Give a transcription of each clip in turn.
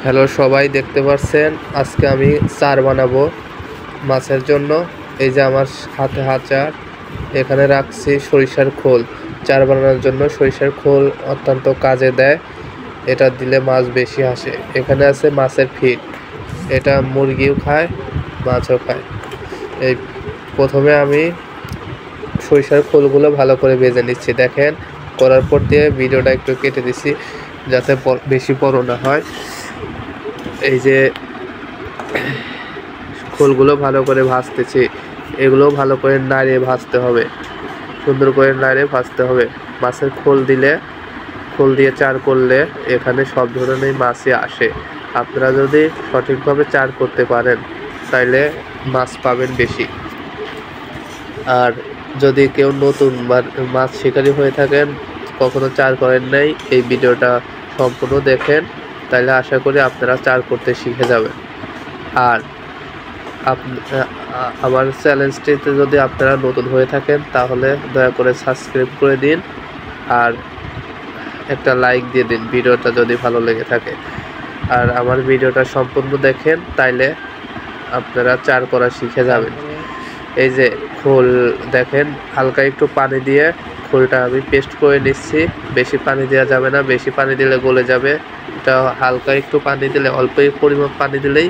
Hello সবাই, দেখতে পাচ্ছেন আজকে আমি চার বানাবো মাছের জন্য। এই যে আমার হাতে আচার, এখানে রাখছি সরিষার খোল। চার বানানোর জন্য সরিষার খোল অত্যন্ত কাজে দেয়, এটা দিলে মাছ বেশি আসে। এখানে আছে মাছের ফিট, এটা মুরগিও খায় মাছও খায়। এই প্রথমে আমি সরিষার খোলগুলো ভালো করে ভেজে নিচ্ছি। দেখেন, করার পর দিয়ে ভিডিওটা একটু কেটে দিচ্ছি যাতে বেশি বড় না হয়। এই যে খোলগুলো ভালো করে ভাজতেছি, এগুলো ভালো করে নাড়িয়ে ভাজতে হবে, সুন্দর করে নাড়িয়ে ভাজতে হবে। মাছের খোল দিয়ে চার করলে এখানে সব ধরনের মাছই আসে। আপনারা যদি সঠিকভাবে চার করতে পারেন তাইলে মাছ পাবেন বেশি। আর যদি কেউ নতুন মাছ শিকারি হয়ে থাকেন, কখনো চার করেন নাই, এই ভিডিওটা সম্পূর্ণ দেখেন, তাহলে আশা করি আপনারা চার করতে শিখে যাবেন। আর আমার চ্যানেলটিতে যদি আপনারা নতুন হয়ে থাকেন তাহলে দয়া করে সাবস্ক্রাইব করে দিন আর একটা লাইক দিয়ে দিন ভিডিওটা যদি ভালো লেগে থাকে। আর আমার ভিডিওটা সম্পূর্ণ দেখেন, তাইলে আপনারা চার করা শিখে যাবেন। এই যে খোল দেখেন, হালকা একটু পানি দিয়ে খোলটা আমি পেস্ট করে নিচ্ছি। বেশি পানি দেওয়া যাবে না, বেশি পানি দিলে গলে যাবে। এটা হালকা একটু পানি দিলে, অল্প পরিমাণ পানি দিলেই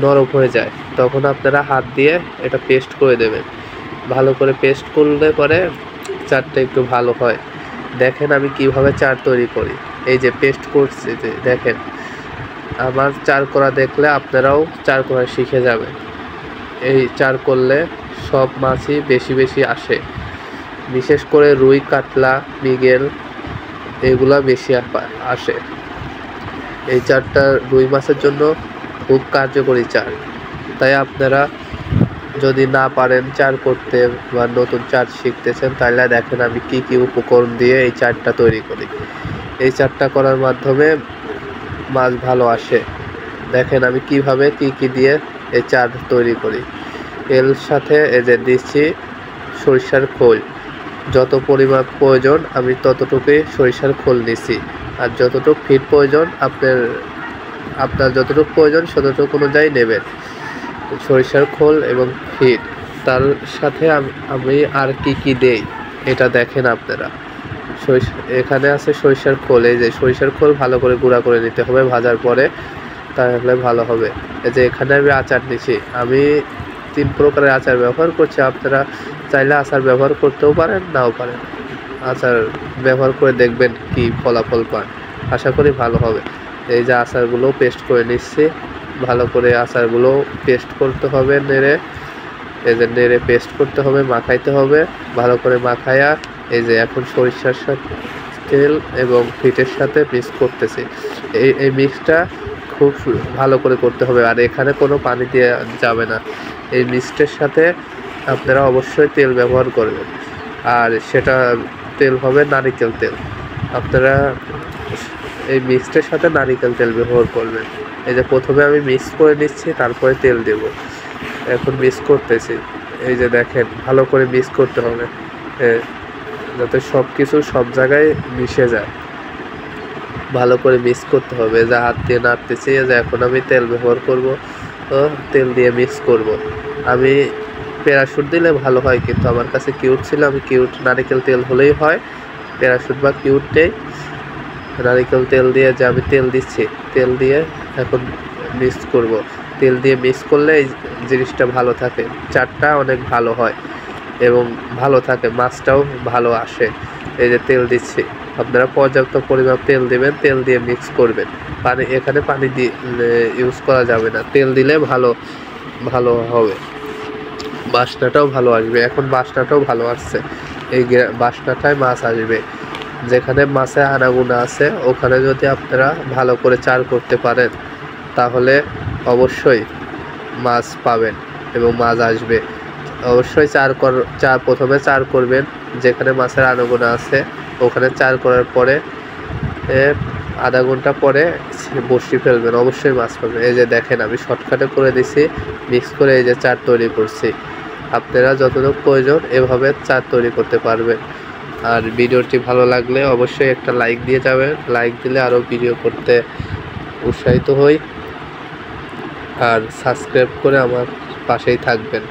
নরম হয়ে যায়। তখন আপনারা হাত দিয়ে এটা পেস্ট করে দেবেন। ভালো করে পেস্ট করলে পরে চারটা একটু ভালো হয়। দেখেন আমি কিভাবে চার তৈরি করি। এই যে পেস্ট করছি, যে দেখেন আমার চার করা দেখলে আপনারাও চার করা শিখে যাবেন। এই চার করলে সব মাছই বেশি বেশি আসে, বিশেষ করে রুই, কাতলা, মৃগেল এগুলা বেশি আসে। এই চারটা রুই মাছের জন্য খুব কার্যকরী চার। তাই আপনারা যদি না পারেন চার করতে বা নতুন চার শিখতেছেন, তাহলে দেখেন আমি কি কি উপকরণ দিয়ে এই চারটা তৈরি করি। এই চারটা করার মাধ্যমে মাছ ভালো আসে। দেখেন আমি কিভাবে কি দিয়ে এই চার তৈরি করি। এর সাথে এই যে দিচ্ছি সরিষার খোল, যত পরিমাণ প্রয়োজন আমি ততটুকুই সরিষার খোল নিছি। আর যতটুকু ফিট প্রয়োজন আপনার যতটুকু প্রয়োজন ততটুকু অনুযায়ী নেবেন সরিষার খোল এবং ফিট। তার সাথে আমি আর কি দেই এটা দেখেন আপনারা। এখানে আছে সরিষার খোল। এই যে সরিষার খোল ভালো করে গুঁড়া করে নিতে হবে ভাজার পরে, তাহলে ভালো হবে। এই যে এখানে আমি আচার নিছি, আমি 3 প্রকারের আচার ব্যবহার করছি। আপনারা চাইলে আচার ব্যবহার করতেও পারেন, নাও পারেন। আচার ব্যবহার করে দেখবেন কি ফলাফল পান, আশা করি ভালো হবে। এই যে আচারগুলো পেস্ট করে নিচ্ছি, ভালো করে আচারগুলো পেস্ট করতে হবে নেড়ে। এই যে নেড়ে পেস্ট করতে হবে, মাখাইতে হবে ভালো করে মাখাইয়া। এই যে এখন সরিষার সাথে তেল এবং ফিটের সাথে মিক্স করতেছি। এই মিক্সটা খুব ভালো করে করতে হবে, আর এখানে কোনো পানি দেওয়া যাবে না। এই মিক্সটের সাথে আপনারা অবশ্যই তেল ব্যবহার করবেন, আর সেটা তেল হবে নারিকেল তেল। আপনারা এই মিক্সটের সাথে নারিকেল তেল ব্যবহার করবেন। এই যে প্রথমে আমি মিক্স করে নিচ্ছি, তারপরে তেল দেব। এখন মিক্স করতেছি। এই যে দেখেন ভালো করে মিক্স করতে হবে যাতে সব কিছু সব জায়গায় মিশে যায়। ভালো করে মিক্স করতে হবে। যা হাত দিয়ে নাড়তেছি, যে এখন আমি তেল ব্যবহার করব, তো তেল দিয়ে মিক্স করব। আমি প্যারাশুট দিলে ভালো হয়, কিন্তু আমার কাছে কিউট ছিল, আমি কিউট নারিকেল তেল হলেই হয়। প্যারাশুট বা কিউট নেই, নারিকেল তেল দিয়ে যে আমি তেল দিচ্ছি, তেল দিয়ে এখন মিক্স করব। তেল দিয়ে মিক্স করলে এই জিনিসটা ভালো থাকে, চারটা অনেক ভালো হয় এবং ভালো থাকে, মাছটাও ভালো আসে। এই যে তেল দিচ্ছি, আপনারা পর্যাপ্ত পরিমাণ তেল দেবেন, তেল দিয়ে মিক্স করবেন। এখানে পানি দিয়ে ইউজ করা যাবে না, তেল দিলে ভালো হবে, বাসনাটাও ভালো আসবে। এখন বাসনাটাও ভালো আসছে, এই বাসনাটায় মাছ আসবে। যেখানে মাছে আনাগোনা আছে, ওখানে যদি আপনারা ভালো করে চার করতে পারেন তাহলে অবশ্যই মাছ পাবেন এবং মাছ আসবে। অবশ্যই প্রথমে চার করবেন, যেখানে মাছের আনাগোনা আছে ওখানে চার করার পরে আধা ঘন্টা পরে বসি ফেলবেন, অবশ্যই মাছ পাবেন। এই যে দেখেন আমি শর্টকাটে করে দিছি, মিক্স করে এই যে চার তৈরি করছি। আপনারা যতটুকু প্রয়োজন এভাবে চার তৈরি করতে পারবেন। আর ভিডিওটি ভালো লাগলে অবশ্যই একটা লাইক দিয়ে যাবেন, লাইক দিলে আরও ভিডিও করতে উৎসাহিত হই। আর সাবস্ক্রাইব করে আমার পাশেই থাকবেন।